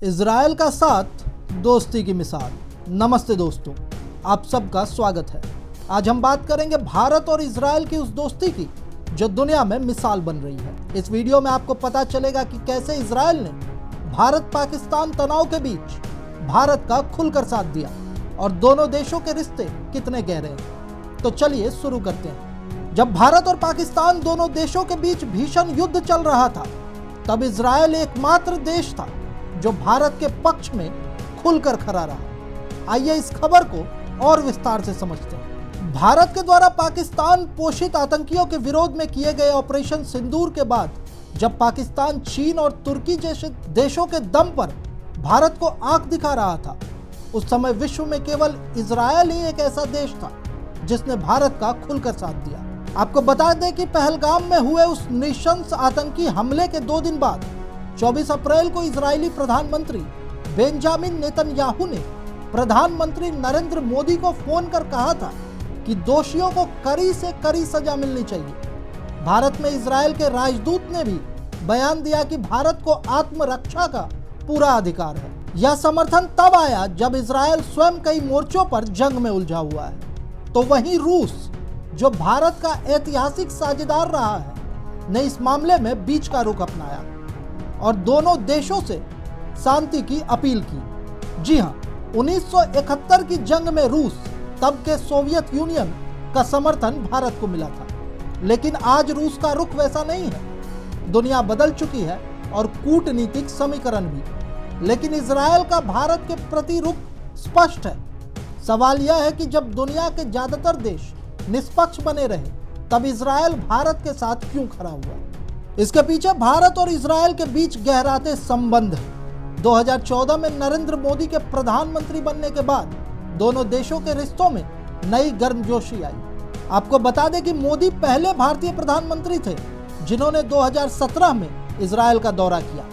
Israel का साथ दोस्ती की मिसाल। नमस्ते दोस्तों, आप सबका स्वागत है। आज हम बात करेंगे भारत और इजराइल की उस दोस्ती की जो दुनिया में मिसाल बन रही है। इस वीडियो में आपको पता चलेगा कि कैसे इजराइल ने भारत पाकिस्तान तनाव के बीच भारत का खुलकर साथ दिया और दोनों देशों के रिश्ते कितने गहरे हैं। तो चलिए शुरू करते हैं। जब भारत और पाकिस्तान दोनों देशों के बीच भीषण युद्ध चल रहा था, तब इजराइल एकमात्र देश था जो भारत के पक्ष में खुलकर खड़ा रहा। आइए इस खबर को और विस्तार से समझते हैं। भारत के द्वारा पाकिस्तान पोषित आतंकियों के विरोध में किए गए ऑपरेशन सिंदूर के बाद जब पाकिस्तान चीन और तुर्की जैसे देशों के दम पर भारत को आंख दिखा रहा था, उस समय विश्व में केवल इजराइल ही एक ऐसा देश था जिसने भारत का खुलकर साथ दिया। आपको बता दें कि पहलगाम में हुए उस नृशंस आतंकी हमले के 2 दिन बाद 24 अप्रैल को इजरायली प्रधानमंत्री बेंजामिन नेतन्याहू ने प्रधानमंत्री नरेंद्र मोदी को फोन कर कहा था कि दोषियों को कड़ी से कड़ी सजा मिलनी चाहिए। भारत में इजराइल के राजदूत ने भी बयान दिया कि भारत को आत्मरक्षा का पूरा अधिकार है। यह समर्थन तब आया जब इजराइल स्वयं कई मोर्चों पर जंग में उलझा हुआ है। तो वहीं रूस, जो भारत का ऐतिहासिक साझेदार रहा है, ने इस मामले में बीच का रुख अपनाया और दोनों देशों से शांति की अपील की। जी हां, 1971 की जंग में रूस, तब के सोवियत यूनियन का समर्थन भारत को मिला था। लेकिन आज रूस का रुख वैसा नहीं है। दुनिया बदल चुकी है और कूटनीतिक समीकरण भी। लेकिन इजराइल का भारत के प्रति रुख स्पष्ट है। सवाल यह है कि जब दुनिया के ज्यादातर देश निष्पक्ष बने रहे, तब इजराइल भारत के साथ क्यों खड़ा हुआ? इसके पीछे भारत और इजराइल के बीच गहराते संबंध हैं। 2014 में नरेंद्र मोदी के प्रधानमंत्री बनने के बाद दोनों देशों के रिश्तों में नई गर्मजोशी आई। आपको बता दें कि मोदी पहले भारतीय प्रधानमंत्री थे जिन्होंने 2017 में इजराइल का दौरा किया।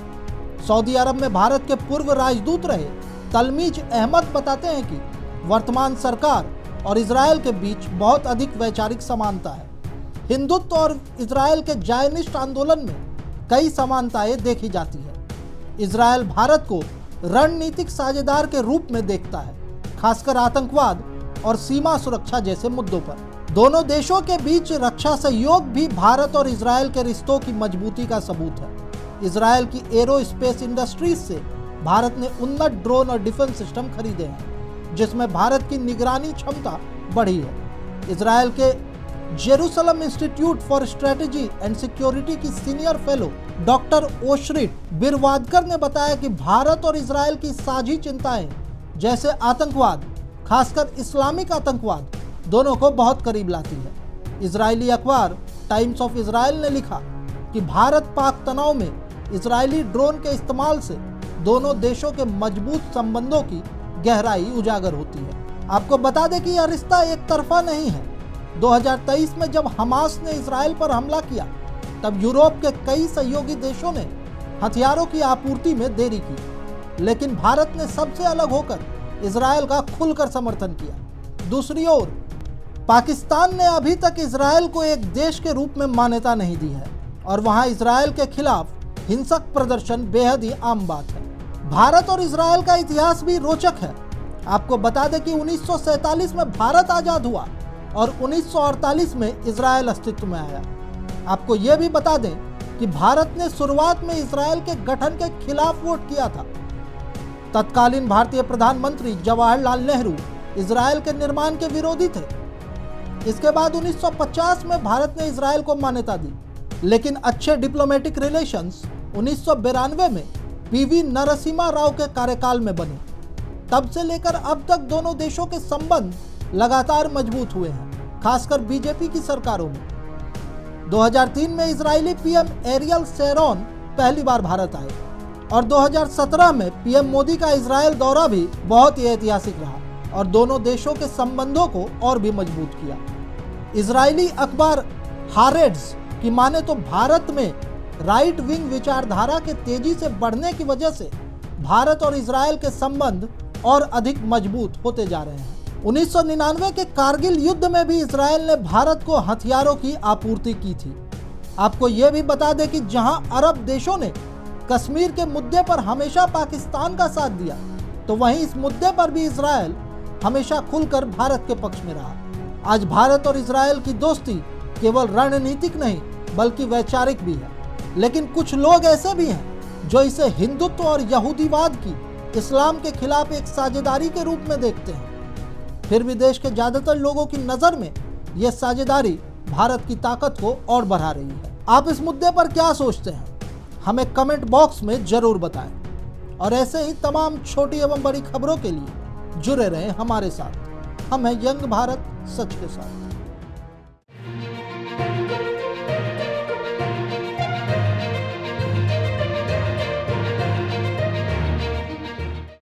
सऊदी अरब में भारत के पूर्व राजदूत रहे तलमीज अहमद बताते हैं कि वर्तमान सरकार और इजराइल के बीच बहुत अधिक वैचारिक समानता है। हिंदुत्व और इजराइल के जायनिस्ट आंदोलन में कई समानताएं देखी जाती है। इजराइल भारत को रणनीतिक साझेदार के रूप में देखता है, खासकर आतंकवाद और सीमा सुरक्षा जैसे मुद्दों पर। दोनों देशों के बीच रक्षा सहयोग भी भारत और इजराइल के रिश्तों की मजबूती का सबूत है। इजराइल की एरोस्पेस इंडस्ट्रीज से भारत ने उन्नत ड्रोन और डिफेंस सिस्टम खरीदे हैं, जिसमें भारत की निगरानी क्षमता बढ़ी है। इजराइल के Jerusalem institute for strategy and security की सीनियर फेलो डॉक्टर ओशरिट बिरवादकर ने बताया कि भारत और इजराइल की साझी चिंताएं जैसे आतंकवाद, खासकर इस्लामिक आतंकवाद, दोनों को बहुत करीब लाती है। इजरायली अखबार टाइम्स ऑफ इजराइल ने लिखा कि भारत पाक तनाव में इजरायली ड्रोन के इस्तेमाल से दोनों देशों के मजबूत संबंधों की गहराई उजागर होती है। आपको बता दें कि यह रिश्ता एक तरफा नहीं है। 2023 में जब हमास ने इजराइल पर हमला किया, तब यूरोप के कई सहयोगी देशों ने हथियारों की आपूर्ति में देरी की, लेकिन भारत ने सबसे अलग होकर इजराइल का खुलकर समर्थन किया। दूसरी ओर पाकिस्तान ने अभी तक इजराइल को एक देश के रूप में मान्यता नहीं दी है और वहां इजराइल के खिलाफ हिंसक प्रदर्शन बेहद ही आम बात है। भारत और इजराइल का इतिहास भी रोचक है। आपको बता दें कि 1947 में भारत आजाद हुआ और 1948 में इजराइल अस्तित्व में आया। आपको यह भी बता दें कि भारत ने शुरुआत में इजराइल के गठन के खिलाफ वोट किया था। तत्कालीन भारतीय प्रधानमंत्री जवाहरलाल नेहरू इजराइल के निर्माण के विरोधी थे। इसके बाद 1950 में भारत ने इजराइल को मान्यता दी, लेकिन अच्छे डिप्लोमेटिक रिलेशंस 1992 में पीवी नरसिम्हा राव के कार्यकाल में बने। तब से लेकर अब तक दोनों देशों के संबंध लगातार मजबूत हुए हैं, खासकर बीजेपी की सरकारों में। 2003 में इजरायली पीएम एरियल शेरोन पहली बार भारत आए और 2017 में पीएम मोदी का इजराइल दौरा भी बहुत ही ऐतिहासिक रहा और दोनों देशों के संबंधों को और भी मजबूत किया। इजरायली अखबार हारेड्स की माने तो भारत में राइट विंग विचारधारा के तेजी से बढ़ने की वजह से भारत और इजराइल के संबंध और अधिक मजबूत होते जा रहे हैं। 1999 के कारगिल युद्ध में भी इजराइल ने भारत को हथियारों की आपूर्ति की थी। आपको यह भी बता दें कि जहां अरब देशों ने कश्मीर के मुद्दे पर हमेशा पाकिस्तान का साथ दिया, तो वहीं इस मुद्दे पर भी इजराइल हमेशा खुलकर भारत के पक्ष में रहा। आज भारत और इजराइल की दोस्ती केवल रणनीतिक नहीं बल्कि वैचारिक भी है। लेकिन कुछ लोग ऐसे भी हैं जो इसे हिंदुत्व और यहूदीवाद की, इस्लाम के खिलाफ एक साझेदारी के रूप में देखते हैं। फिर भी देश के ज्यादातर लोगों की नजर में यह साझेदारी भारत की ताकत को और बढ़ा रही है। आप इस मुद्दे पर क्या सोचते हैं, हमें कमेंट बॉक्स में जरूर बताएं। और ऐसे ही तमाम छोटी एवं बड़ी खबरों के लिए जुड़े रहें हमारे साथ। हम हैं यंग भारत सच के साथ।